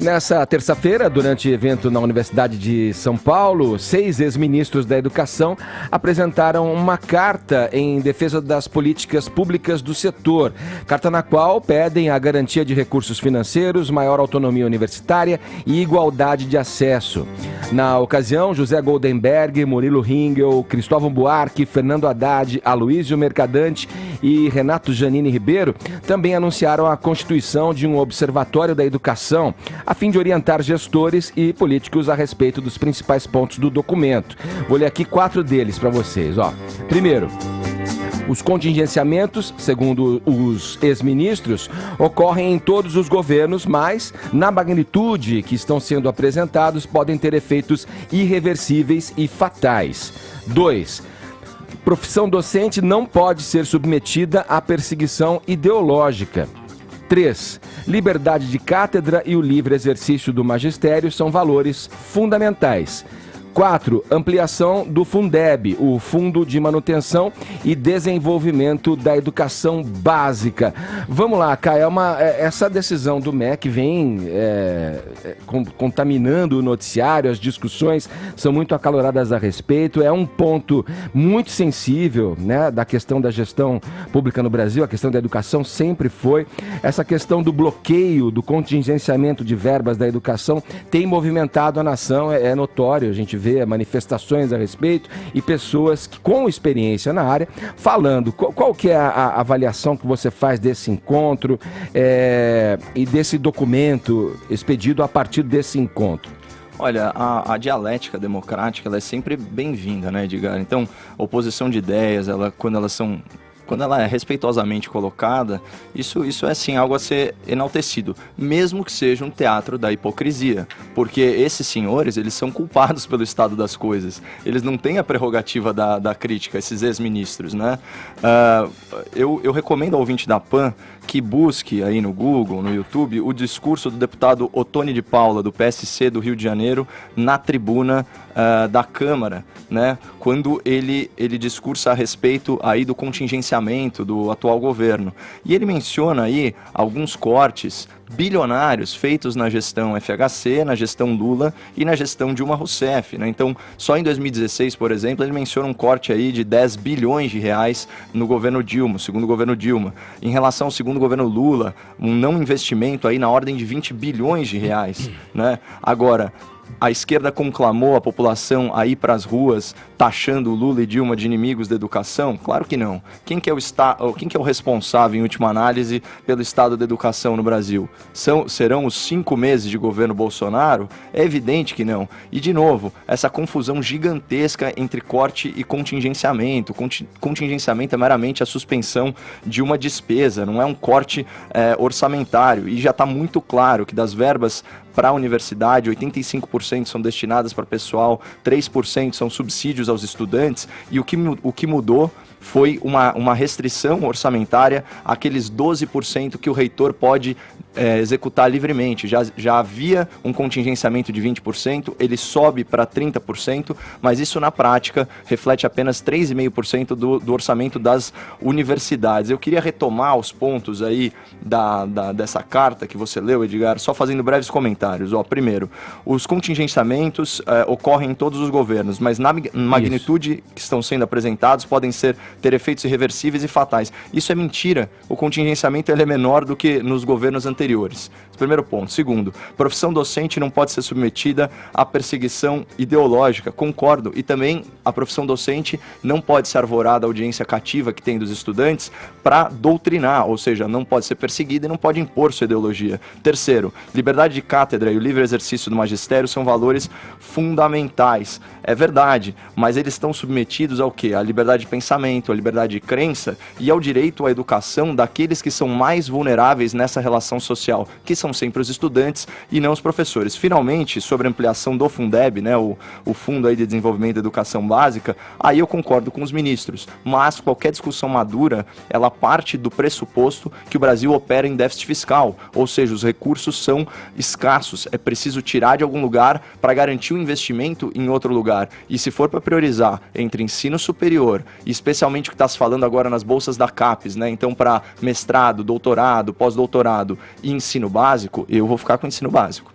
Nessa terça-feira, durante evento na Universidade de São Paulo, 6 ex-ministros da Educação apresentaram uma carta em defesa das políticas públicas do setor. Carta na qual pedem a garantia de recursos financeiros, maior autonomia universitária e igualdade de acesso. Na ocasião, José Goldenberg, Murilo Ringel, Cristóvão Buarque, Fernando Haddad, Aloísio Mercadante e Renato Janine Ribeiro também anunciaram a constituição de um observatório da educação, a fim de orientar gestores e políticos a respeito dos principais pontos do documento. Vou ler aqui 4 deles para vocês. Primeiro, os contingenciamentos, segundo os ex-ministros, ocorrem em todos os governos, mas, na magnitude que estão sendo apresentados, podem ter efeitos irreversíveis e fatais. 2. Profissão docente não pode ser submetida à perseguição ideológica. 3. Liberdade de cátedra e o livre exercício do magistério são valores fundamentais. 4. Ampliação do Fundeb, o Fundo de Manutenção e Desenvolvimento da Educação Básica. Vamos lá, Caio, essa decisão do MEC vem contaminando o noticiário, as discussões são muito acaloradas a respeito, é um ponto muito sensível, né, da questão da gestão pública no Brasil, a questão da educação sempre foi. Essa questão do bloqueio, do contingenciamento de verbas da educação tem movimentado a nação, é notório, a gente vê manifestações a respeito e pessoas com experiência na área falando. Qual que é a avaliação que você faz desse encontro e desse documento expedido a partir desse encontro? Olha, a dialética democrática ela é sempre bem-vinda, né, Edgar? Então, oposição de ideias, quando ela é respeitosamente colocada, isso é sim algo a ser enaltecido, mesmo que seja um teatro da hipocrisia, porque esses senhores, eles são culpados pelo estado das coisas, eles não têm a prerrogativa da crítica, esses ex-ministros, né? Eu recomendo ao ouvinte da PAN que busque aí no Google, no YouTube, o discurso do deputado Ottoni de Paula, do PSC do Rio de Janeiro, na tribuna da Câmara, né? Quando ele discursa a respeito aí do contingenciamento do atual governo. E ele menciona aí alguns cortes bilionários feitos na gestão FHC, na gestão Lula e na gestão Dilma Rousseff, né? Então, só em 2016, por exemplo, ele menciona um corte aí de 10 bilhões de reais no governo Dilma, segundo governo Dilma. Em relação ao segundo governo Lula, um não investimento aí na ordem de 20 bilhões de reais, né? Agora, a esquerda conclamou a população a ir para as ruas taxando Lula e Dilma de inimigos da educação? Claro que não. Quem que é o responsável, em última análise, pelo estado da educação no Brasil? Serão os 5 meses de governo Bolsonaro? É evidente que não. E, de novo, essa confusão gigantesca entre corte e contingenciamento. Contingenciamento é meramente a suspensão de uma despesa, não é um corte orçamentário. E já está muito claro que das verbas para a universidade, 85% são destinadas para pessoal, 3% são subsídios aos estudantes, e o que mudou foi uma restrição orçamentária àqueles 12% que o reitor pode executar livremente. Já havia um contingenciamento de 20%, ele sobe para 30%, mas isso na prática reflete apenas 3,5% do orçamento das universidades. Eu queria retomar os pontos aí dessa carta que você leu, Edgar, só fazendo breves comentários. Primeiro, os contingenciamentos ocorrem em todos os governos, mas na magnitude que estão sendo apresentados podem ter efeitos irreversíveis e fatais. Isso é mentira. O contingenciamento ele é menor do que nos governos anteriores. Primeiro ponto. Segundo, profissão docente não pode ser submetida à perseguição ideológica. Concordo. E também a profissão docente não pode ser arvorada à audiência cativa que tem dos estudantes para doutrinar, ou seja, não pode ser perseguida e não pode impor sua ideologia. Terceiro, liberdade de cátedra e o livre exercício do magistério são valores fundamentais. É verdade, mas eles estão submetidos ao quê? À liberdade de pensamento, à liberdade de crença e ao direito à educação daqueles que são mais vulneráveis nessa relação social, que são sempre os estudantes e não os professores. Finalmente, sobre a ampliação do Fundeb, né, o Fundo aí de Desenvolvimento da Educação Básica, aí eu concordo com os ministros, mas qualquer discussão madura, ela parte do pressuposto que o Brasil opera em déficit fiscal, ou seja, os recursos são escassos, é preciso tirar de algum lugar para garantir o investimento em outro lugar. E se for para priorizar entre ensino superior, e especialmente o que está se falando agora nas bolsas da CAPES, né, então para mestrado, doutorado, pós-doutorado e ensino básico, eu vou ficar com o ensino básico.